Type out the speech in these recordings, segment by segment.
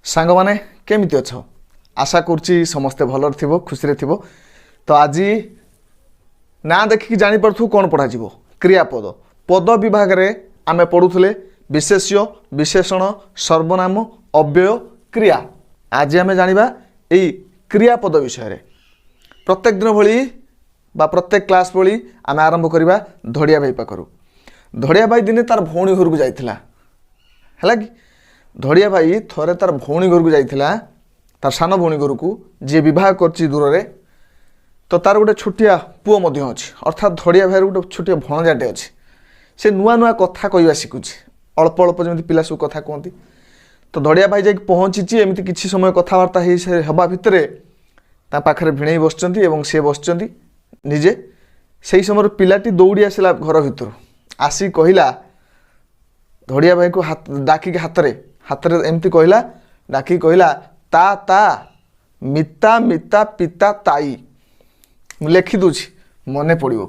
सांग माने केमिति अछ आशा करछि समस्ते भलर थिबो खुशी रे थिबो। तो आज ना देखिक जानी पड़थु कौन पढ़ा जीवो क्रियापद पद विभाग रे आमे पढ़ुथले विशेष्य विशेषण सर्वनाम अव्यय क्रिया। आज आमे जानिबा एई क्रियापद विषय रे। प्रत्येक दिन भली बा प्रत्येक क्लास भली आमे आरंभ करिबा धड़िया भाई पाखरु। धड़िया भाई दिने तार भौणी घर को जाइथिला हला कि धड़िया भाई थरे तार भौणी घर को जाइथिला तार सान भौणी घर को जे विवाह करछि दूर रे। तो तार गोटे छोटिया पुओ मध्य अछि अर्थात धड़िया भाई गोटे छोटिया भणजाटे अछि। से नुआ नुआ कथा कहवा शिखुछि अल्प अल्प जमी पिला सब कथा कहती। तो धड़िया भाई जाकि पहुँची एमती किसी समय कथबार्ता हवा भितर पाखे भिड़े बसचंती एवं सी बसचंती निजे से समय पिलाटी दौड़ी आसला घर भितर आसी कहला धड़िया भाई को हाथ डाकिक हाथ में एमती कहला डाकिक कहला ता ता मिता मिता पिता ताई लिखि दूची मने पड़ो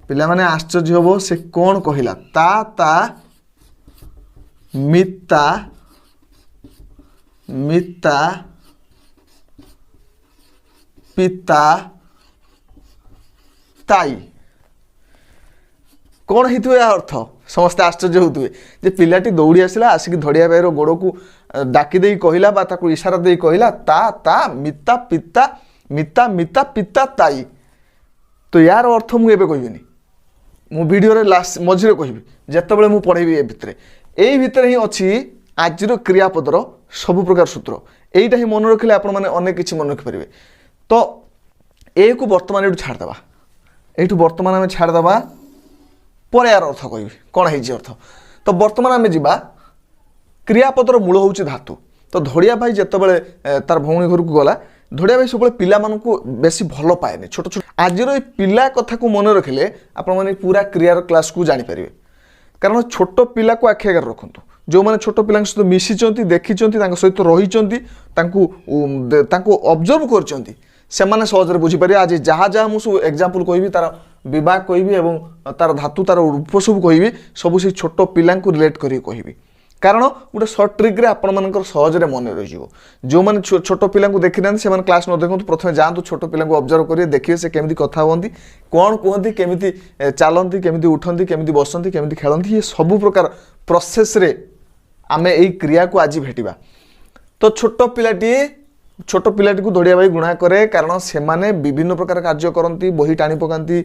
पिला माने आश्चर्य होबो से कौन कहला ता ता मिता मिता पिता ताई कौन हेतु या अर्थ समस्त आश्चर्य होते जे पिलाटी दौड़ी आसला आसिक धड़िया भाईर गोड़ को डाकी दे कहला बा ताकू इशारा दे कहला ता ता मिता पिता मिता मिता पिता ताई। तो यार अर्थ मुझे कहबी मु वीडियो रे लास्ट मझिरे कहबी जेतेबेले मु पढ़ेबी ए भितरे एई भितरे ही अछि आजिर क्रियापदर सब प्रकार सूत्र एईटा ही मन रखिले आपण माने अनेक किछि मन रखि परिबे। तो ए को वर्तमान एठू छाड़ दबा एठू वर्तमान आमे छाड़ दबा पर यार अर्थ कहबी कौन है अर्थ। तो वर्तमान आमे जिबा क्रियापदर मूल होउछि धातु। तो धड़िया भाई जेतेबेले तार भौणी घर को गला धड़िया भाई सब पिला मानकु बेसी भल पाएनि छोट छोट आजिर ए पिला कथा को मन रखिले आपण माने पूरा क्रियार क्लास को जानि परिबे। कारण छोट पिला को आखि आगे रखु जो मैंने छोट पिला सहित मिशिंट देखी सहित रही ऑब्जर्व कर सहजरे बुझीपारे। आज जहाँ जहाँ मुझे एग्जांपल कहबी तार विभाग कहबी और तार धातु तार रूप सब कहबी सब से छोट पिला रिलेट करी कहबी। कारण गोटे सर्ट ट्रिक्रे आपर सहजरे मन रही जो मैंने छोट पिला देखी ना से क्लास न देखते प्रथम जातु छोट पिला ऑब्जर्व करेंगे देखिए से केमी कथा हमें कौन कहती केमी चलती केमी उठती केमी बसती केमी खेलती ये सब प्रकार प्रोसेस रे आमे यही क्रिया को आज भेटिबा। तो छोट पिलाटी को धड़िया भाई गुणा करे कारण से माने विभिन्न प्रकार कार्य करती बही टाणी पकाती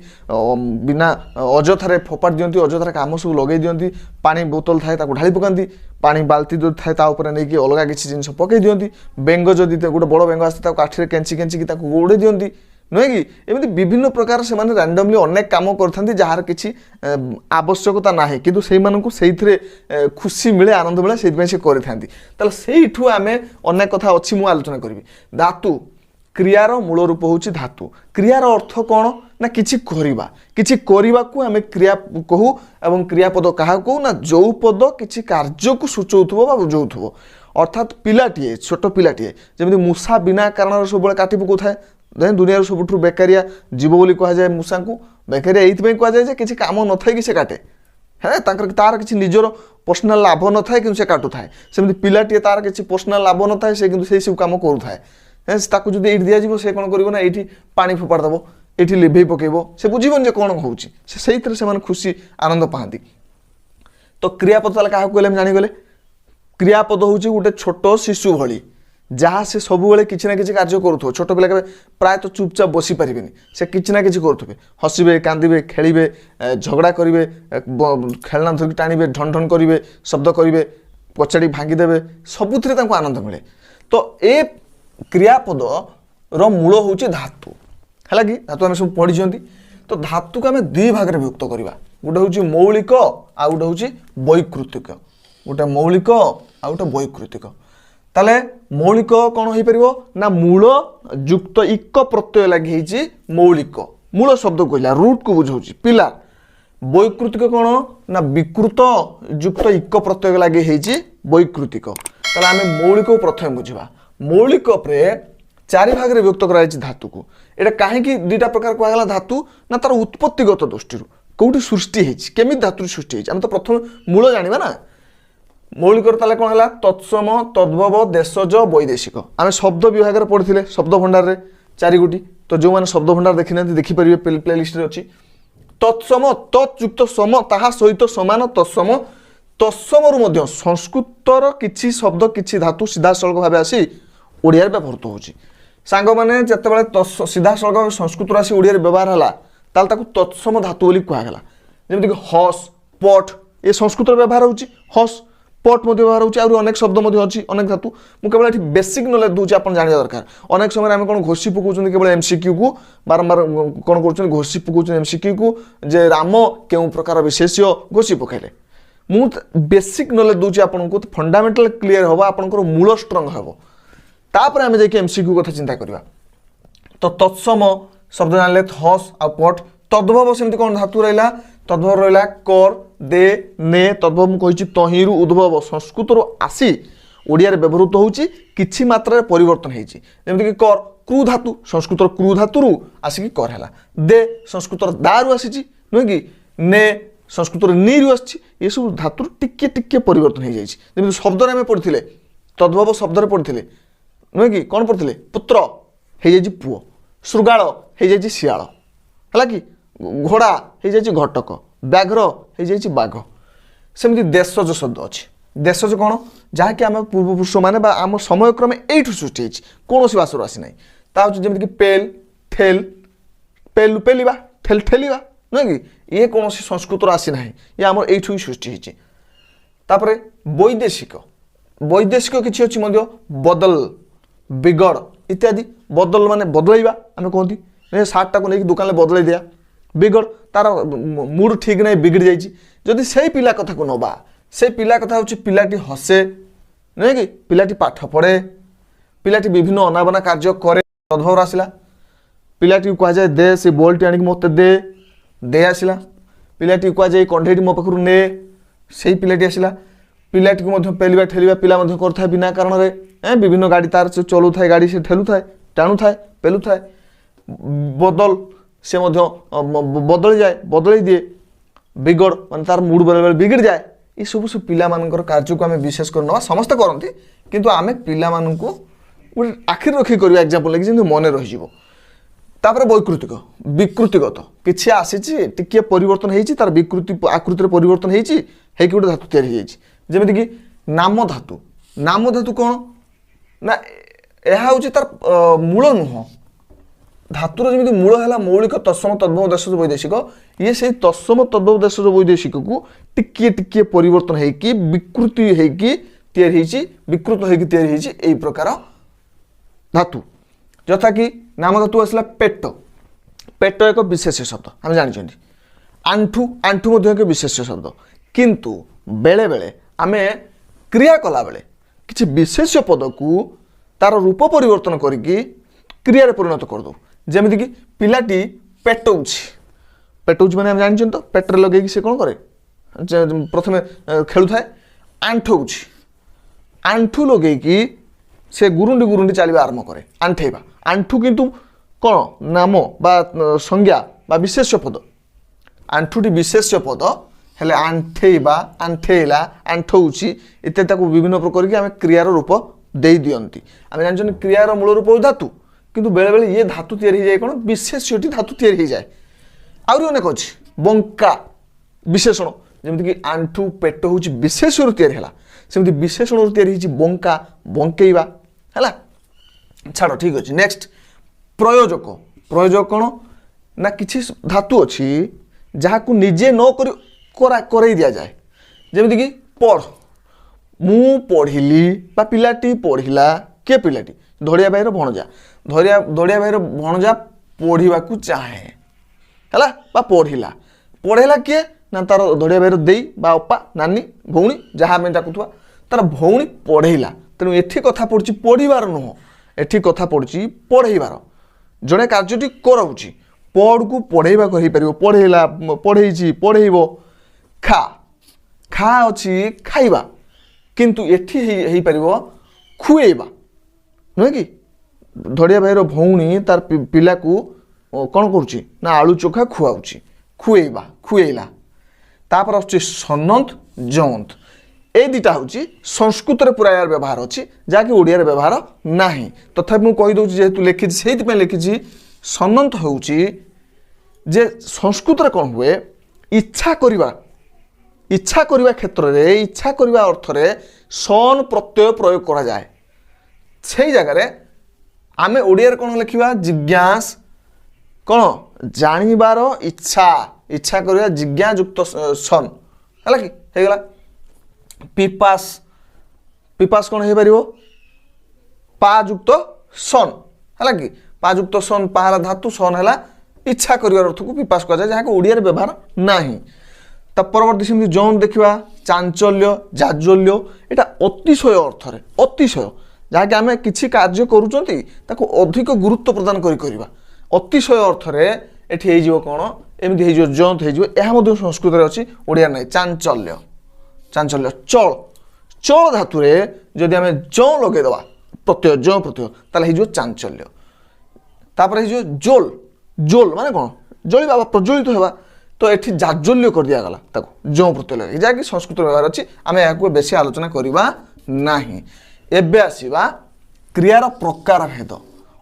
बिना अजथारे फोपाड़ दियंती अजथारे काम सब लगे दियंती पानी बोतल थाए ढाली पकाती पानी बाल्टी जो थाए नहीं अलग किसी जिन पकई दियंती बेंग जदि गोटे बड़ बेंग आसते काठी केंची केंची गोड़े दियंती नुहे कि एमती विभिन्न प्रकार से माने रैंडमली अनेक काम करथांती जार किछि आवश्यकता नाही किंतु सेई मानकु सेइथरे खुशी मिले आनंद मिले सेइथि से करथांती। ताले सेइठु आमे अनेक कथा अछि मु आलोचना करबी। धातु क्रियार मूल रूप होछि धातु। क्रियार अर्थ कोन ना किछि करिबा को आमे क्रिया कहू एवं क्रियापद कहा कहू ना जो पद किछि कार्य को सूचौथबो बा बुझौथबो। अर्थात पिलाटीए छोट पिलाटीए जेमि मूसा बिना कारण सब काटी पकाउथाय दुनिया सबुठ बेकारिया जीव बोली कह जाए मूसा को बेकारिया ये कह जाए कि काम न था कि से काटे है तार किसी निजर पर्सनाल लाभ न था कि काटू थाए सेमती पिलाटी तार किसी पर्सनाल लाभ न था से सब कम करूए ताकू जो ये दिज्व से कौन कर ये पानी फोपाड़ दब ये लिभे पकेब से बुझीबन कौन हो खुशी आनंद पाती। तो क्रियापद ताले क्या कहले जानीगले क्रियापद हूँ गोटे छोट शिशु भली जहाँ से सब बेले किसी ना किसी कार्य करूँ छोट पिला प्राय तो चुपचाप बसी पारे से किसी ना कि करुवे हसबे कांदे खेलिए झगड़ा करेंगे खेलना धरिक टाणिबे ढन ढन करेंगे शब्द करेंगे पचाड़ी भांगीदेवे सबुथ आनंद मिले। तो ए क्रियापद रूल हूँ धातु है कि धातु आम सब पढ़ी। तो धातु को आम दुई भाग में विभक्त करवा गोटे हूँ मौलिक आ गोटे हूँ वैकृतिक गोटे मौलिक आ गोटे वैकृतिक। ताले मौलिक कौन हो पार ना मूल युक्त इक प्रत्यय लगे मौलिक मूल शब्द कहला रूट को बुझाऊँ पिलार। वैकृतिक कौन ना विकृत युक्त इक प्रत्यय लगे वैकृतिक। ताले आमे मौलिक प्रथम बुझा मौलिक चारि भाग में विभक्त कराई धातु को एटा कहीं दुईटा प्रकार कहला धातु ना तार उत्पत्तिगत दृष्टि कौटी सृष्टि केमी धातु सृष्टि आम तो प्रथम मूल जाना ना मौलिकर ताले कौन है तत्सम तद्भव देशज वैदेशिक आम शब्द विभाग में पढ़ी शब्द भंडार में 4 गोटी तो जो मैंने शब्द भंडार देखी ना देखिपारे प्ले लिस्ट अच्छी तत्सम तत्युक्त सम ताहा सहित समान तत्सम तत्सम संस्कृतर किछि शब्द किछि धातु सीधा सड़क भाव आसी ओडिया व्यवहृत होची सांग मैंने जिते सीधा सड़क संस्कृत आसी ओडिया व्यवहार है ताल तत्सम धातु बोली कहगला जमीक हस पट ये संस्कृत व्यवहार होची हस पट व्यवहार होची अनेक शब्द अच्छी अनेक धातु मुझे केवल बेसिक नॉलेज दूसरी आप जाना दरकार अनेक समय आम कौन घोषी पकाउछन केवल एमसीक्यू को बारंबार कौन कर घोषी पकाउछन एमसीक्यू को जे राम केउ प्रकार विशेष्य घोषी पकाइले मु बेसिक नॉलेज दूसरी आपको फंडामेंटल क्लीयर हम आपंकर मूल स्ट्रंग हम तापर आम जाकि एमसीक्यू कथा चिंता करवा तो तत्सम शब्द जानले हस आ पट तद्भव सेमती कौन धातु रहा तद्भव रहा कर दे ने तद्भव मुझे तहिरु उद्भव संस्कृत आसी ओडिया व्यवहृत होची किछि मात्रा परिवर्तन होती जमीक कर क्रू धातु संस्कृत क्रू धातु आसिक कर है दे संस्कृत दारु आसी नुहे कि ने संस्कृत नीरु आसी ये सब धातु टिके टिके परिवर्तन हो जाए शब्द आम पढ़ी तद्भव शब्द पढ़ी नुहे कि कौन पढ़ी पुत्र हो जाए पुओ श्रृगाल हो जाए शियाल है कि घोड़ा हो जाए घटक व्याघ्र हो जाए बाघ सेमती देशज शब्द अच्छी देशज कौन जहाँकि आम पूर्वपुरुष मैंने आम समय क्रमे यू सृष्टि कौन भाषा आसी ना ता जमीक पेल ठेल पेलु पेलिबा ठेल ठेलिबा नुहे कि ये कौन संस्कृत आसी ना ये आम यू सृष्टि होती वैदेशिक वैदेशिक किसी अच्छी बदल बिगड़ इत्यादि बदल माने बदलैबा आम कहती सार्टा को लेकिन दुकान में बदल दिया बिगड़ तार मूड ठीक नहीं बिगड़ जाइए जदि से पिला कथा को नवा से पिला कथा हूँ पिलाटी हसे नुहे कि पिलाटी पाठ पढ़े पिलाटी विभिन्न अनाबना कार्य करे तद्भव आसला पिलाटी कहुए दे से बल्टी आणिक मत दे दे आसला पिलाटी कहुए कंढेटी मो पाखु ने से पिलाटी आसला पिलाटी को पेलिबा ठेलिबा पिला कर बिना कारण में विभिन्न गाड़ी तार से चलू थाए गाड़ी से ठेलू थाए टाणु थाए पेलू थाए बदल से बदली जाए बदल दिए बिगड़ मान तार मूड बेले बेले बिगड़ जाए ये सब सब पिला कार्य को आम विशेष कर ना समस्ते करती किंतु आम पिला गोटे आखिर रखी कर एग्जांपल लगे जमी मन रही वैकृतिक विकृतिगत किसी आसी टिके परिवर्तन होती तार विकृति आकृति परिवर्तन होती गोटे धातु तैयारी जमीक कि नाम धातु कौन ना यह हूँ तार मूल नुह धातुर जमी मूल है मौलिक तत्सम तद्भव देशज वैदेशिक ये से तत्सम तद्भव देशज वैदेशिक को टिके टिके परिवर्तन होगी विकृति होगी विकृत होगी प्रकार धातु जथा कि नाम धातु आसला पेट पेट एक विशेष शब्द आम जानी आंठू आंठू एक विशेष शब्द किंतु बेले बेले आम क्रिया कला बेले किसी विशेष पद को तार रूप परिवर्तन करके क्रिया परिणत करदे जमीक कि पिलाटी पेटौची मैंने जानी तो पेट्रे लगे से कौन करे प्रथम खेलु थाए आंठौची आंठू लगे से गुरुंडी गुरुंडी चलवा आरंभ करे आंठेबा आंठू किंतु कौन नाम बा संज्ञा बा विशेष पद आंठूटी विशेष पद हेले आंठेबा आंठेला आंठौची इत्यादि विभिन्न प्रकार की आम क्रियार रूप दे दियंती आम जान क्रियार मूल रूप धातु किंतु बेले बेले ये धातु तैयारी हो जाए कौन विशेष्यटी धातु तैयारी हो जाए आहरी अनेक अच्छी बंका विशेषण जमीक आंठू पेट हूँ विशेषण तैयारी है सेमती विशेषण तैयारी बंका बंकेवा है छाड़ ठीक अच्छे नेक्स्ट प्रयोजक प्रयोजक कौन ना किसी धातु अच्छी जहाँ को निजे न कर दि जाए जमीक कि पढ़ मु पढ़िली बा पिलाटी पढ़िला किए पिलाटी धड़िया भाईर भणजा धड़िया भाईर भणजा पढ़ा चाहे है पढ़िला पढ़ेला किए ना तार धड़िया भाईर देई बा अपा नानी भौणी जहाँ आम डाकुवा तार भौणी पढ़ेला तेणु एठी कथा पड़ी पढ़ार नुह एठी कथा पड़ी पढ़ार जड़े कार्यटी कराऊँच पढ़ को पढ़ेवा पढ़ेला पढ़े पढ़ेब खा खा अच्छी खाइबा किंतु एठी पार खुएबा नुहे कि धड़िया भाईर भौणी तार पिला को कौन करुच्ची ना आलू चोखा खुआऊँच खुएबा खुएला तापर आसुच्ची सनंत जवंत এই দুইটা হচ্ছে সংস্কৃতরে পুরা ইয়ার ব্যবহার অছি যাকি ওড়িয়ার ব্যবহার ନାହିଁ তথাপি মু কই দউছি যেহেতু লিখিছি সেইপাই লিখিছি সনন্ত হଉଛି যে সংস্কৃতরে কোন হুয়ে ইচ্ছা করিবা ক্ষেত্রে ইচ্ছা করিবা অর্থরে সন প্রত্যয় প্রয়োগ করা যায় সেই জায়গায় আমি ওড়িয়ার কোন লিখিবা জিজ্ঞাস কোন জানিবার ইচ্ছা করিবা জিজ্ঞা যুক্ত সন হলা কি হয়ে গলা পিপাস কোন হয়ে পারিব পা যুক্ত সন হলা কি পা যুক্ত সন পা হলা ধাতু সন হলা ইচ্ছা করিবার অর্থ কু পিপাস করা যায় যাহাকে ওড়িয়ার ব্যবহার ନାହିଁ তা পরবর্তী সেমতি যৌন দেখিবা চাঞ্চল্য জাজ্জল্য এটা অতিশয় অর্থরে অতিশয় যাহাকে আমি কিছু কার্য করুচন্তি তাকে অধিক গুরুত্ব প্রদান করিবা অতিশয় অর্থরে এটি হয়ে কোণ এমতি হয়ে যৌন হয়ে ଏହା ମଧ୍ୟ ସଂସ୍କୃତରେ ଅଛି ଓଡ଼ିଆ ନାହିଁ ଚାଞ୍ଚଲ୍ୟ ଚଳ ଧାତୁରେ ଯଦି ଆମେ ଜଁ ଲଗେଇଦେବା ପ୍ରତ୍ୟୟ ଜଁ ପ୍ରତ୍ୟୟ ତାହେଲେ ହେଇଯିବ ଚାଞ୍ଚଲ୍ୟ ତାପରେ ହେଇଯିବ ଜୋଲ ମାନେ କ'ଣ ଜଳିବା ବା ପ୍ରଜ୍ୱଳିତ ହେବା ତ ଏଠି ଜାଜ୍ଜଲ୍ୟ କରିଦିଆଗଲା ତାକୁ ଜଁ ପ୍ରତ୍ୟୟ ଲଗାଇ ଯାହାକି ସଂସ୍କୃତ ବ୍ୟବହାର ଅଛି ଆମେ ଏହାକୁ ବେଶୀ ଆଲୋଚନା କରିବା ନାହିଁ ଏବେ ଆସିବା କ୍ରିୟାର ପ୍ରକାର ଭେଦ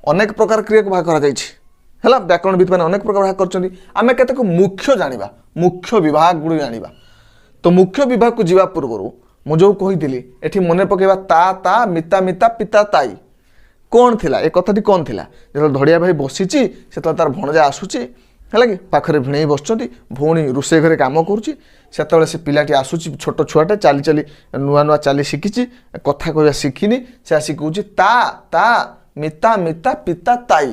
ଅନେକ ପ୍ରକାର କ୍ରିୟାକୁ ଭାଗ କରାଯାଇଛି ହେଲା ବ୍ୟାକରଣବିତ୍ ମାନେ ଅନେକ ପ୍ରକାର ଭାଗ କରିଛନ୍ତି ଆମେ କେତେକ ମୁଖ୍ୟ ଜାଣିବା ମୁଖ୍ୟ ବିଭାଗ ଗୁଡ଼ିକ ଜାଣିବା ତ ମୁଖ୍ୟ ବିଭାଗକୁ ଯିବା ପୂର୍ବରୁ ମୁଁ ଯେଉଁ କହିଥିଲି ଏଠି ମନେ ପକାଇବା ତା ମିତା ପିତା ତାଇ କ'ଣ ଥିଲା ଏ କଥାଟି କ'ଣ ଥିଲା ଯେତେବେଳେ ଧଡ଼ିଆ ଭାଇ ବସିଛି ସେତେବେଳେ ତାର ଭଣଜା ଆସୁଛି ହେଲା କି ପାଖରେ ଭିଣେଇ ବସୁଛନ୍ତି ଭଉଣୀ ରୋଷେଇ ଘରେ କାମ କରୁଛି ସେତେବେଳେ ସେ ପିଲାଟି ଆସୁଛି ଛୋଟ ଛୁଆଟେ ଚାଲି ନୂଆ ଚାଲି ଶିଖିଛି କଥା କହିବା ଶିଖିନି ସେ ଆସିକି କହୁଛି ତା ମିତା ପିତା ତାଇ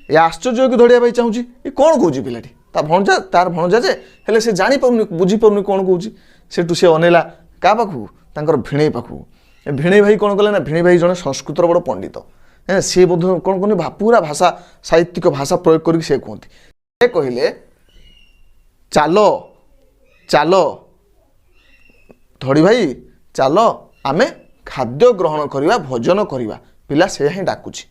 ଏ ଆଶ୍ଚର୍ଯ୍ୟକୁ ଧଡ଼ିବା ପାଇଁ ଚାହୁଁଛି ଏ କ'ଣ କହୁଛି ପିଲାଟି ତାର ଭଣଜା ଯେ ହେଲେ ସେ ଜାଣିପାରୁନି ବୁଝିପାରୁନି କ'ଣ କହୁଛି ସେଠୁ ସେ ଅନେଇଲା କାହା ପାଖକୁ ତାଙ୍କର ଭିଣେଇ ପାଖକୁ ଭିଣେଇ ଭାଇ କ'ଣ କଲେ ନା ଭିଣେଇ ଭାଇ ଜଣେ ସଂସ୍କୃତର ବଡ଼ ପଣ୍ଡିତ ସିଏ ବୋଧ କ'ଣ କହନ୍ତି ପୁରା ଭାଷା ସାହିତ୍ୟିକ ଭାଷା ପ୍ରୟୋଗ କରିକି ସେ କୁହନ୍ତି ସେ କହିଲେ ଚାଲ ଧଡ଼ି ଭାଇ ଚାଲ ଆମେ ଖାଦ୍ୟ ଗ୍ରହଣ କରିବା ଭୋଜନ କରିବା ପିଲା ସେୟା ହିଁ ଡାକୁଛି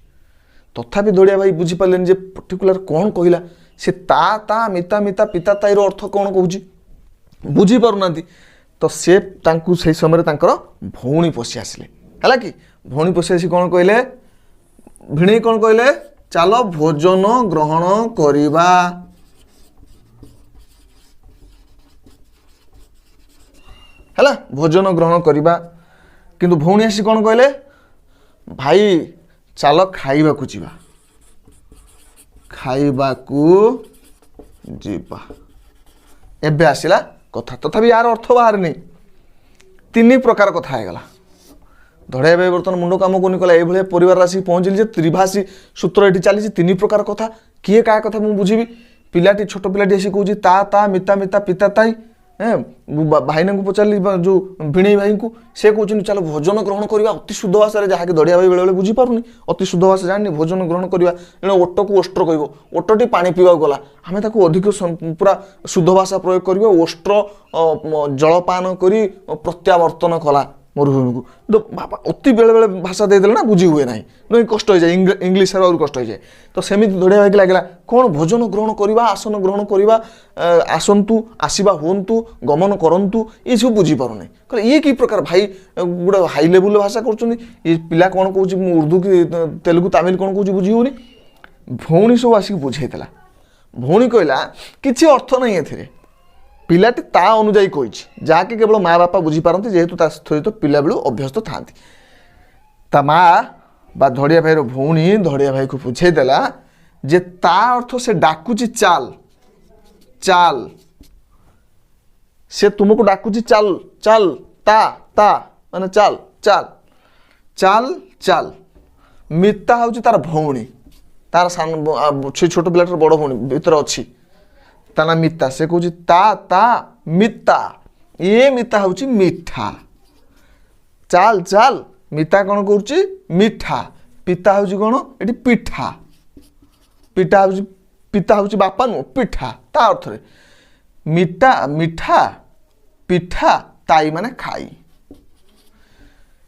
ତଥାପି ଧଡ଼ିଆ ଭାଇ ବୁଝିପାରିଲେନି ଯେ ପର୍ଟିକୁଲାର କ'ଣ କହିଲା ସେ ତା ମିତା ପିତା ତାଇର ଅର୍ଥ କ'ଣ କହୁଛି ବୁଝିପାରୁନାହାନ୍ତି ତ ସେ ତାଙ୍କୁ ସେଇ ସମୟରେ ତାଙ୍କର ଭଉଣୀ ପଶି ଆସିଲେ ହେଲା କି ଭଉଣୀ ପଶି ଆସି କ'ଣ କହିଲେ ଭିଣେଇ କ'ଣ କହିଲେ ଚାଲ ଭୋଜନ ଗ୍ରହଣ କରିବା ହେଲା ଭୋଜନ ଗ୍ରହଣ କରିବା କିନ୍ତୁ ଭଉଣୀ ଆସି କ'ଣ କହିଲେ ଭାଇ ଚାଲ ଖାଇବାକୁ ଯିବା ଏବେ ଆସିଲା କଥା ତଥାପି ୟାର ଅର୍ଥ ବାହାରିନି ତିନି ପ୍ରକାର କଥା ହେଇଗଲା ଧଡ଼ିଆ ଭାଇ ବର୍ତ୍ତମାନ ମୁଣ୍ଡ କାମ କରୁନି କଲା ଏଇଭଳିଆ ପରିବାର ଆସିକି ପହଞ୍ଚିଲି ଯେ ତ୍ରିଭାଷୀ ସୂତ୍ର ଏଠି ଚାଲିଛି ତିନି ପ୍ରକାର କଥା କିଏ କାହା କଥା ମୁଁ ବୁଝିବି ପିଲାଟି ଛୋଟ ପିଲାଟି ଆସି କହୁଛି ତା ମିତା ପିତା ତାଇ ଭାଇନାଙ୍କୁ ପଚାରିଲି ଯେଉଁ ଭିଣେଇ ଭାଇଙ୍କୁ ସେ କହୁଛନ୍ତି ଚାଲ ଭୋଜନ ଗ୍ରହଣ କରିବା ଅତି ଶୁଦ୍ଧ ଭାଷାରେ ଯାହାକି ଧଡ଼ିଆ ଭାଇ ବେଳେବେଳେ ବୁଝିପାରୁନି ଅତି ଶୁଦ୍ଧ ଭାଷା ଜାଣିନି ଭୋଜନ ଗ୍ରହଣ କରିବା ଏଣେ ଓଟକୁ ଓଷ୍ଟ୍ର କହିବ ଓଟଟି ପାଣି ପିଇବାକୁ ଗଲା ଆମେ ତାକୁ ଅଧିକ ପୁରା ଶୁଦ୍ଧ ଭାଷା ପ୍ରୟୋଗ କରିବା ଓଷ୍ଟ୍ର ଜଳପାନ କରି ପ୍ରତ୍ୟାବର୍ତ୍ତନ କଲା ମରୁଭୂମିକୁ ବାପା ଅତି ବେଳେବେଳେ ଭାଷା ଦେଇଦେଲେ ନା ବୁଝି ହୁଏ ନାହିଁ ନୁହେଁ କଷ୍ଟ ହେଇଯାଏ ଇଂଲିଶରେ ଆହୁରି କଷ୍ଟ ହେଇଯାଏ ତ ସେମିତି ଧଡ଼ିଆ ଭାଇକି ଲାଗିଲା କ'ଣ ଭୋଜନ ଗ୍ରହଣ କରିବା ଆସନ ଗ୍ରହଣ କରିବା ଆସନ୍ତୁ ଆସିବା ହୁଅନ୍ତୁ ଗମନ କରନ୍ତୁ ଏସବୁ ବୁଝିପାରୁନାହିଁ କହିଲେ ଇଏ କି ପ୍ରକାର ଭାଇ ଗୋଟେ ହାଇ ଲେବୁଲର ଭାଷା କରୁଛନ୍ତି ଏ ପିଲା କ'ଣ କହୁଛି ମୁଁ ଉର୍ଦ୍ଦୁ କି ତେଲୁଗୁ ତାମିଲ କ'ଣ କହୁଛି ବୁଝି ହେଉନି ଭଉଣୀ ସବୁ ଆସିକି ବୁଝେଇଥିଲା ଭଉଣୀ କହିଲା କିଛି ଅର୍ଥ ନାହିଁ ଏଥିରେ ପିଲାଟି ତା ଅନୁଯାୟୀ କହିଛି ଯାହାକି କେବଳ ମା ବାପା ବୁଝିପାରନ୍ତି ଯେହେତୁ ତା ସହିତ ପିଲାବେଳୁ ଅଭ୍ୟସ୍ତ ଥାଆନ୍ତି ତା ମା ବା ଧଡ଼ିଆ ଭାଇର ଭଉଣୀ ଧଡ଼ିଆ ଭାଇକୁ ବୁଝେଇ ଦେଲା ଯେ ତା ଅର୍ଥ ସେ ଡାକୁଛି ଚାଲ ସେ ତୁମକୁ ଡାକୁଛି ଚାଲ ତା ମାନେ ଚାଲ ମିତା ହେଉଛି ତାର ଭଉଣୀ ତାର ସେ ଛୋଟ ପିଲାଟାର ବଡ଼ ଭଉଣୀ ଭିତରେ ଅଛି ତା ନା ମିତା ସେ କହୁଛି ତା ମିତା ମିତା ହେଉଛି ମିଠା ଚାଲ ମିତା କ'ଣ କରୁଛି ମିଠା ପିତା ହେଉଛି କ'ଣ ଏଠି ପିତା ହେଉଛି ବାପା ନୁହଁ ପିଠା ତା ଅର୍ଥରେ ମିଠା ପିଠା ତାଇ ମାନେ ଖାଇ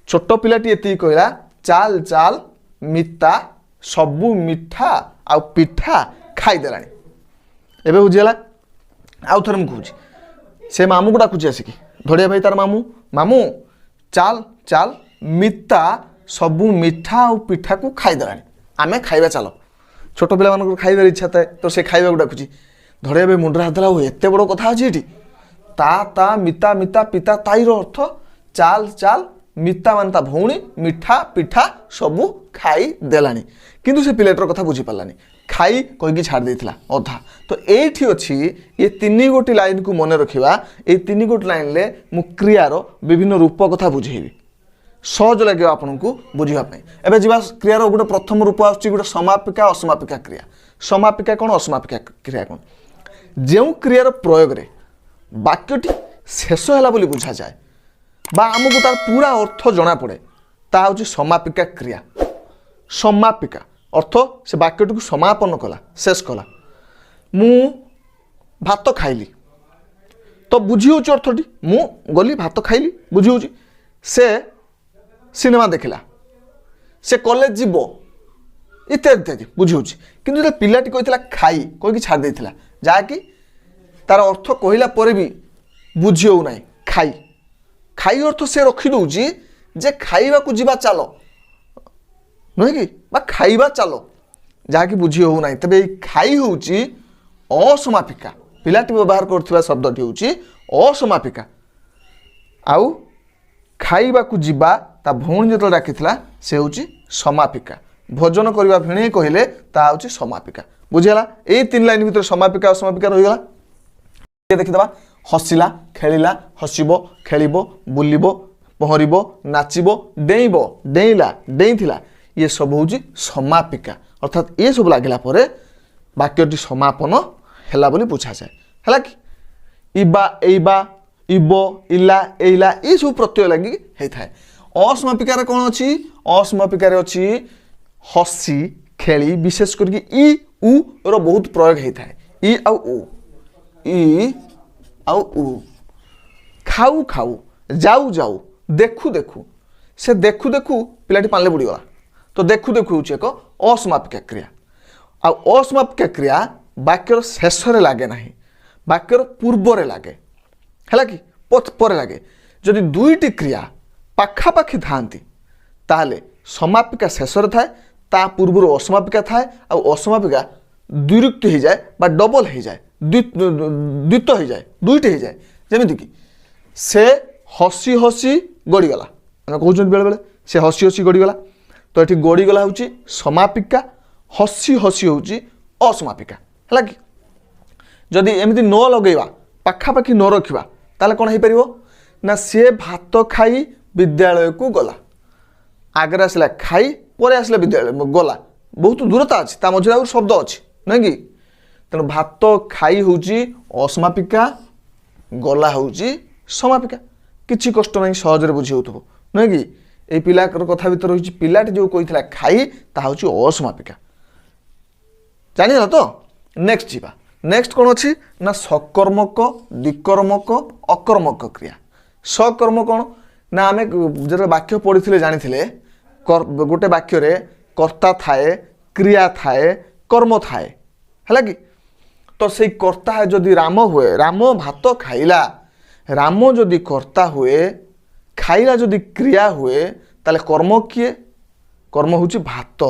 ଛୋଟ ପିଲାଟି ଏତିକି କହିଲା ଚାଲ ମିତା ସବୁ ମିଠା ଆଉ ପିଠା ଖାଇଦେଲାଣି ଏବେ ବୁଝିଗଲା ଆଉ ଥରେ ମୁଁ କହୁଛି ସେ ମାମୁଁକୁ ଡାକୁଛି ଆସିକି ଧଡ଼ିଆ ଭାଇ ତାର ମାମୁଁ मामू चाल चाल मिता सबू मिठा और पिठा को खाईदेला आमे खाइबा चलो छोट पिला खाइबार इच्छा थाए तो से खाइबा को डाकुची धड़े भाई मुंडे हाथ देला एत बड़ कथा अच्छी ये ता मिता मिता पिता ताईर अर्थ चाल चाल मिता मान ता भौणी मिठा पिठा सबू खाई देलानी किंतु से पिलेटर कथा बुझी पारानी खाई कहीकि छाड़ देथिला अधा तो एठी अछि ये तीन गोटी लाइन को मन रखिबा ए तीन गोटी लाइन ले मु क्रियार विभिन्न रूप कथा बुझेबी सहज लगे आपको बुझापी एवं जीवा क्रियार गोटे प्रथम रूप आसुच्छी गोटे समापिका असमापिका क्रिया समापिका कौन असमापिका क्रिया कौन जो क्रियार प्रयोग रे वाक्यटी शेष है बोली बुझा जाए बा आमको तार पूरा अर्थ जना पड़े ता हूँ समापिका क्रिया समापिका अर्थ से वाक्यटी को समापन कला शेष कला मु भात खाइली तो बुझी होची अर्थटी मु गली भात खाइली बुझी होची से सिनेमा देखला से कॉलेज जीव इत्यादि इत्यादि बुझी होची किंतु जो पिलाटी कही खाई कहीकि छाड़ देथिला जाकि तार अर्थ कहला पर भी बुझी हो ना खाई खाई अर्थ से रखी दौची जे खाइबा को जीवा चलो नुहे कि बा खाइबा चलो जहाँकि बुझी हो ना तबे खाई होची असमापिका पिलाटी व्यवहार करथिबा शब्दटी होची असमापिका आउ खाइबा को जीवा ता भौणी जो डाकिथिला से होची समापिका भोजन करबा भिणे कहले ता होची समापिका बुझिला ए तीन लाइन भीतर समापिका असमापिका रही गला देखिदबा हसिला खेलिला हसिबो खेलिबो बुलिबो पहरिबो नाचिबो डेइबो डेइला डेइथिला ये सब होची समापिका अर्थात ये सब लागिला परे वाक्यटी समापन हैला बोली पूछा जाए हैला कि इबा एइबा इबो इला एइला ये सब प्रत्यय लगी हेइ थाए असमापिका रे कोन अछि असमापिका रे अछि हसी खेली विशेष करके इ उ रो बहुत प्रयोग हेइ थाए इ आ उ इ आउ उ खाऊ खाऊ जाऊ जाऊ देखू देखू से देखू देखू पिलाटी पाले बुड़ी गला तो देखू देखू होची एक असमापिका क्रिया आ असमापिका क्रिया वाक्यर शेष रे लागे नाही वाक्यर पूर्व रे लागे हैला कि पर लागे जदि दुईटी क्रिया पाखापाखि थांती ताहले समापिका शेष रे थाए ता पूर्व असमापिका थाए आ असमापिका द्विरुक्त हो जाए बा डबल हो जाए द्वित हो जाए दुईटे हो जाए जमीती कि से हसी हसी गड़ीगला आम कहते बेले बेले से हसी हसी गड़ीगला तो ये गड़ीगला हूँ समापिका हसी हसी हूँ असमापिका है कि जदि एमती न लगेवा पाखापाखि न रखा ताले कौन हो पार ना सी भात खाई विद्यालय को गला आगे आसला खाई पर आसला विद्यालय गला बहुत दूरता अच्छी ता मझे शब्द अच्छी ना कि तेणु भात खाई हूँ असमापिका गला हूँ समापिका किसी कष्ट ना सहजरे बुझी हो नुहे कि ये पिला कथा भर रही पिलाटी जो कही खाई ता हूँ असमापिका जानिला तो नेक्स्ट जीवा नेक्स्ट कौन अच्छी ना सकर्मक द्विकर्मक अकर्मक क्रिया सकर्म कौन ना आम जो वाक्य पढ़ी जानी गोटे वाक्य कर्ता थाए क्रिया थाए कर्म थाए है कि तो से कर्ता है जदि राम हुए राम भात खाइला राम जदि कर्ता हुए खाइला जदि क्रिया हुए ताले कर्म किए कर्म हूँ भात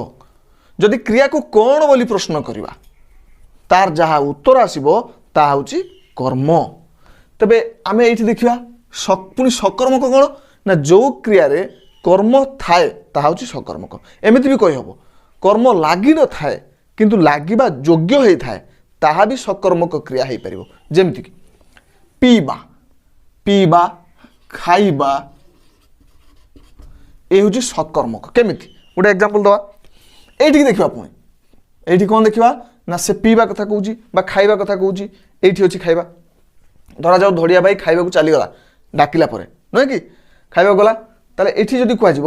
जदि क्रिया को कौन बोली प्रश्न करवा तार जहाँ उत्तर आसो ता हूँ कर्म तेबे आम ये देखा पुणी सकर्मक कौन ना जो क्रिया रे कर्म थाए ता हूँ सकर्मक एमती भी कही हम कर्म लगी न थाए किंतु लागिबा योग्य होई थाए ताहा भी सकर्मक क्रिया हो पार जमीती कि पीबा पीबा खाइबा ये हूँ सकर्मक केमिति गोटे एग्जांपल दवा ये देखा पुणी ये कौन देखा ना से पीवा कथा कहूँ खाइबा कथा कहूँ ये अच्छी खाइबा धरा जाओ धड़िया भाई खाइबा को चलीगला डाकिला नुहे कि खाइबा गला ताले एठी जदि कह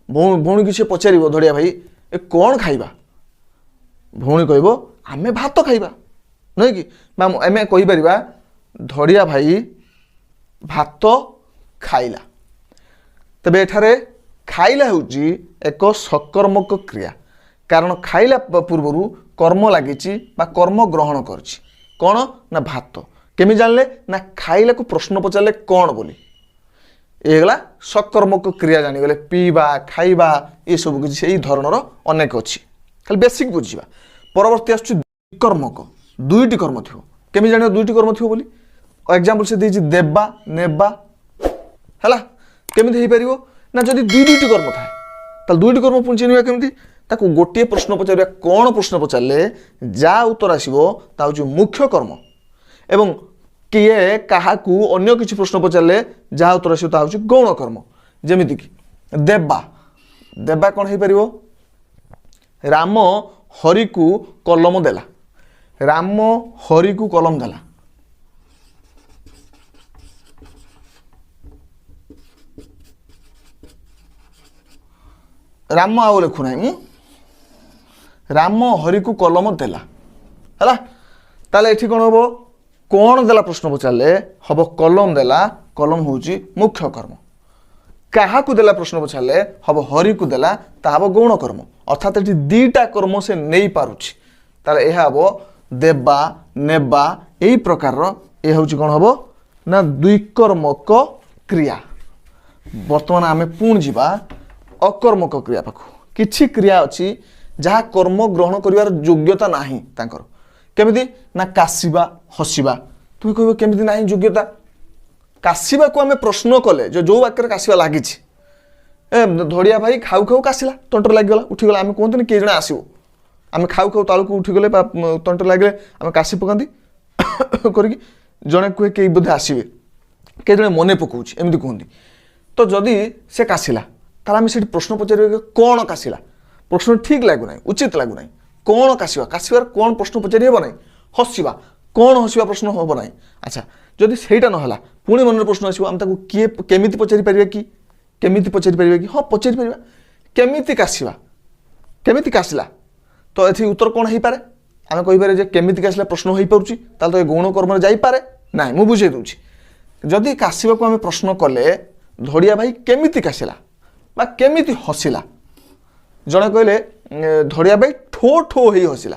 भौणी किसी पचार धड़िया भाई ए कौन खाइबा भौणी कह आमे भात खाइबा नुहे कि आम कहीपर धड़िया भाई भात खाइला तेबे एठारे खाइला हूँ एक सकर्मक क्रिया कारण खाइला पूर्व कर्म लगी कर्म ग्रहण कर कौन ना भात केमी जानले ना खाइला को प्रश्न पचारे कौन बोली एगला सकर्मक क्रिया जानीगले पीवा खाइबा ये सब किसी से धरणर अनेक अच्छी खाली बेसिक बुझा परवर्ती आसुच्छी द्विकर्मक दुईटी कर्म थी केमी जान दुईटी कर्म थी बोली एग्जाम्पल से देजी देवा नेबा है केमी हो ना जदि दुईटी कर्म थाए ताल दुईटी कर्म पुणी चिन्ह केमी ताको गोटे प्रश्न पचार कौन प्रश्न पचारे जहाँ उत्तर आसो ता हूँ मुख्य कर्म एवं किए क्या अन्य किसी प्रश्न पचारे जहाँ उत्तर आसो ता हूँ गौण कर्म जमीक देवा देवा कौन हो पार राम हरि को कलम देला राम हरि को कलम देला राम आउ लिखु ना मु राम हरि को कलम देला है ताले एठी कौन हम कौन देला प्रश्न पचारे हम कलम देला कलम हूँ मुख्य कर्म क्या देला प्रश्न पचारे हम हरि को देला ता हम गौण कर्म अर्थात ये दीटा कर्म से नहीं पारुछि ताले यह हम देवा नेबा यही प्रकार ये हूँ कौन हम ना द्विकर्मक क्रिया बर्तमान आम पुणी जावा अकर्मक क्रिया पाख किछि क्रिया अच्छी जहाँ कर्म ग्रहण करिवार योग्यता नाही तांकर केमिति ना काशिबा हसिबा तुम कहबो केमिति नाही योग्यता काशिबा को आम प्रश्न कले जो वाक्य काशिबा लागी ए धड़िया भाई खाऊ खाऊ काशिला तंटर लागिगला उठीगला आम कहतुनि किए जणे आसो आम खाऊ खाऊ तालू उठीगले तंटर लगे आम काशी पकाती करी जड़े कहे कई बोधे आसवे किए जड़े मन पकाउछि एमती कहती तो जदि से काशिला ताला आम से प्रश्न पचार कौन काशिला प्रश्न ठीक लगुना उचित लगुना कौन काशिबा काशिबार कौन प्रश्न पचारि हेब ना हसिबा कौन हसिबा प्रश्न हम ना अच्छा जदि सेटा नहला पुणी मन प्रश्न आसो आम ताकू किए केमिति पचारि पारिबा कि केमिति पचारि पारिबा कि हाँ पचारि पारिबा केमिति काशिबा केमिति काशिला तो एथि उत्तर कौन हो पारे आम कहीपर जे केमिति काशिला प्रश्न हो पारुछि ताल तो ये गौण कर्म जाई पारे ना मु बुझे दूची जदि काशिबा को आम प्रश्न कले धड़िया भाई केमिति काशिला बा केमिति हसिला जड़े कहले धड़िया भाई ठो ठो ही हसिला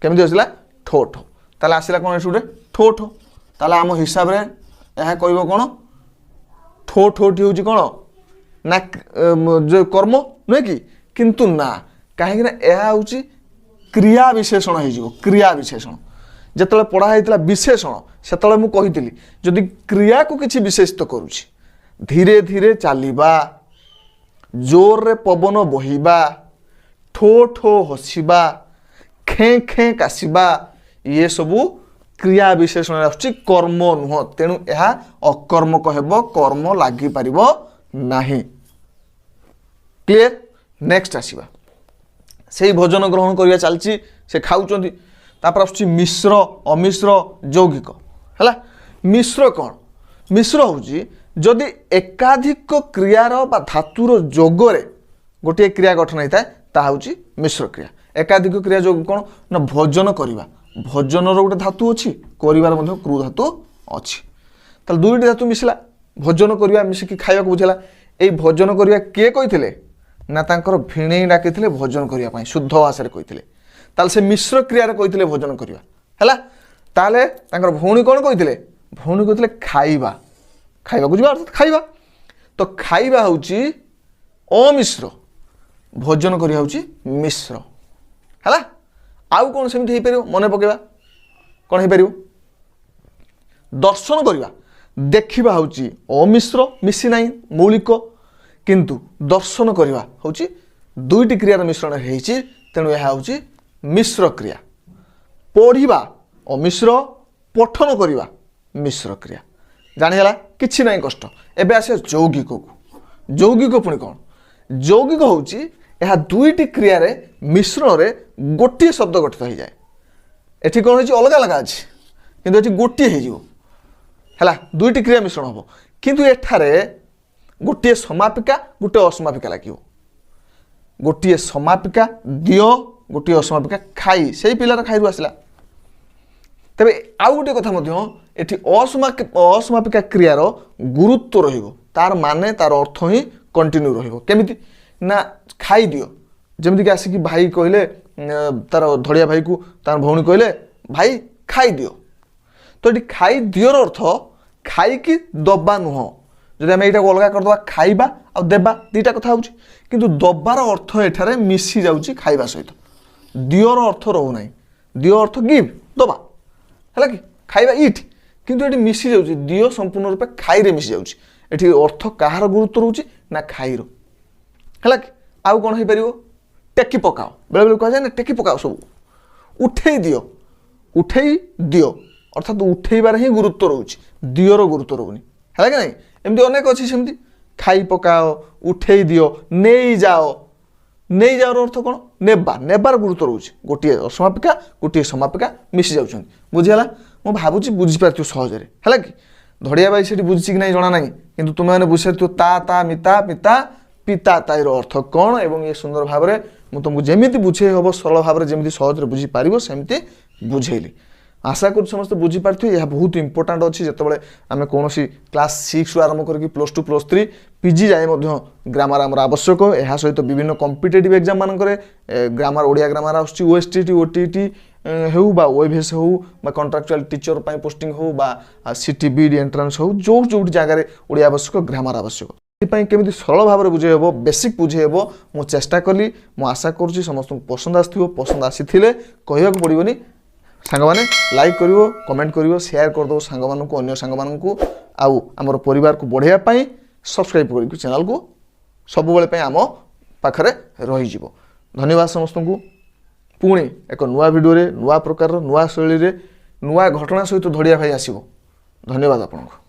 केमिति हसिला ठो ठो ताले आसिला कौन एठुटे ठो ठो ताले आम हिसाब रे यह कहबो कौन ठो ठोटी हूँ कौन ना जो कर्म नुहे कि किंतु ना कहीं यह हूँ क्रिया विशेषण हो क्रिया विशेषण जिते पढ़ाई विशेषण से मुझे कही जदि क्रिया को किसी विशेषित करुच्ची धीरे धीरे चलवा जोर रे पवन बहिबा ठो ठो हसिबा खे खे काशिबा ये सबू क्रिया विशेषण आसुची कर्म नुह तेणु यह अकर्मक हेब कर्म लगी पार नहीं क्लियर नेक्स्ट आसवा से भोजन ग्रहण करिया चलची से खाऊचंती तापर आसुची मिश्र अमिश्र यौगिक है मिश्र कौन मिश्र हूँ जदि एकाधिक क्रियार बा धातुर जोगरे गोटे क्रिया गठन होता है ता हूँ मिश्र क्रिया एकाधिक क्रिया जो कौन ना भोजन करवा भोजन गोटे धातु अच्छी कर क्रू धातु अच्छी ताल दुईटी धातु मिसला भोजन करवा मिसिकी खाया बुझेला ये भोजन करवा किए कही ना तांकर भिणे डाकी भोजन करने शुद्ध भाषा कही ताल से मिश्र क्रिया कही भोजन करवा है तांकर भौणी कौन कही भौणी कही खाइबा खाइबा बुझा अर्थात खाइबा तो खाइबा हूँ अमिश्र भोजन करिया हूँ मिश्र है आउ कौन सेमती हो पार मन पकेबा कौन हो पार दर्शन करवा देखा हूँ अमिश्र मिसी ना मौलिक किंतु दर्शन करवा हूँ दुईटी क्रियार मिश्रण होती तेणु यह हूँ मिश्र क्रिया पढ़ा अमिश्र पठन करवा मिश्र क्रिया जानीगला किसी ना कष्ट एवं आस यौगिक को यौगिक पुणी कौन यौगिक हूँ यह दुईटी क्रियार मिश्रण रे गोटे शब्द गठित हो जाए ये कौन हो अलग अलग अच्छी किंतु ये गोटे है दुईटी क्रिया मिश्रण हम किंतु एठारे गोटे समापिका गोटे असमापिका लगे गोटे समापिका दियो गोटे असमापिका खाई से पिलार खाई आसला तेरे आउ गोटे कथा एटी असमापिका क्रियार गुरुत्व तार माने तार अर्थ ही कंटिन्यू रमिति ना खाई दियो जमीक आसिक भाई कहले तार धड़िया भाई को तार भौणी कहले भाई खाई दियो तो ये खाई दियोर अर्थ खाई दबा नुह ଯଦି ଆମେ ଏଇଟାକୁ ଅଲଗା କରିଦେବା ଖାଇବା ଆଉ ଦେବା ଦୁଇଟା କଥା ହେଉଛି, କିନ୍ତୁ ଦବାର ଅର୍ଥ ଏଠାରେ ମିଶି ଯାଉଛି ଖାଇବା ସହିତ। ଦିଅର ଅର୍ଥ ରହୁନାହିଁ। ଦିଅ ଅର୍ଥ ଗିଭ୍, ଦବା, ହେଲା କି ଖାଇବା ଇଟ୍, କିନ୍ତୁ ଏଠି ମିଶି ଯାଉଛି ଦିଅ ସମ୍ପୂର୍ଣ୍ଣ ରୂପେ ଖାଇରେ ମିଶି ଯାଉଛି। ଏଠି ଅର୍ଥ କାହାର ଗୁରୁତ୍ୱ ରହୁଛି ନା ଖାଇର, ହେଲା କି। ଆଉ କ'ଣ ହେଇପାରିବ, ଟେକି ପକାଅ, ବେଳେବେଳେ କୁହାଯାଏ ନା ଟେକି ପକାଅ ସବୁ, ଉଠେଇ ଦିଅ, ଉଠେଇ ଦିଅ ଅର୍ଥାତ୍ ଉଠେଇବାରେ ହିଁ ଗୁରୁତ୍ୱ ରହୁଛି, ଦିଅର ଗୁରୁତ୍ୱ ରହୁନି, ହେଲା କି ନାହିଁ। ଏମିତି ଅନେକ ଅଛି ସେମିତି, ଖାଇ ପକାଅ, ଉଠେଇ ଦିଅ, ନେଇଯାଅ। ନେଇଯାଅର ଅର୍ଥ କ'ଣ, ନେବା, ନେବାର ଗୁରୁତ୍ୱ ରହୁଛି। ଗୋଟିଏ ଅସମାପିକା ଗୋଟିଏ ସମାପିକା ମିଶି ଯାଉଛନ୍ତି, ବୁଝିହେଲା। ମୁଁ ଭାବୁଛି ବୁଝିପାରୁଥିବ ସହଜରେ, ହେଲା କି। ଧଡ଼ିଆ ଭାଇ ସେଠି ବୁଝିଛି କି ନାହିଁ ଜଣା ନାହିଁ, କିନ୍ତୁ ତୁମେମାନେ ବୁଝିପାରୁଥିବ ତା ମିତା ପିତା ପିତା ତାଇର ଅର୍ଥ କ'ଣ, ଏବଂ ଏ ସୁନ୍ଦର ଭାବରେ ମୁଁ ତୁମକୁ ଯେମିତି ବୁଝେଇ ହେବ ସରଳ ଭାବରେ ଯେମିତି ସହଜରେ ବୁଝିପାରିବ ସେମିତି ବୁଝେଇଲି। आशा कर समस्त बुझीपारे यह बहुत इंपोर्टाट अच्छी जितेबाला आम कौन क्लास 6 रु आरंभ करके +2 +3 पीजी जाए ग्रामर आमर आवश्यक। यह सहित विभिन्न कॉम्पिटिटिव एग्जाम मानक ग्रामर ओडिया ग्रामर आसुची ओएसटीटी ओटीटी हो ओएभीएस हो कॉन्ट्रैक्चुअल टीचर पोस्टिंग हो सीटी बीडी एंट्रांस हो जो जो जगह ओडिया आवश्यक ग्रामर आवश्यक केमी सरल भाव में बुझे हे बेसिक बुझे हे मु चेष्टा कली। मु आशा करुँच समस्त पसंद आसो पसंद आसी कहवाक पड़ोनी सांग मैंने लाइक करिवो कमेंट करिवो शेयर करदो सांग मानू अन्य सांग मानू आउ आमर परिवार को बढ़ाई सब्सक्राइब कर चैनल को सब बेले आम पाखरे रही। धन्यवाद समस्त को। पुणी एक नुआ वीडियो नुआ प्रकार नुआ शैली नुआ घटना सहित धड़िया भाई आसो। धन्यवाद आपको।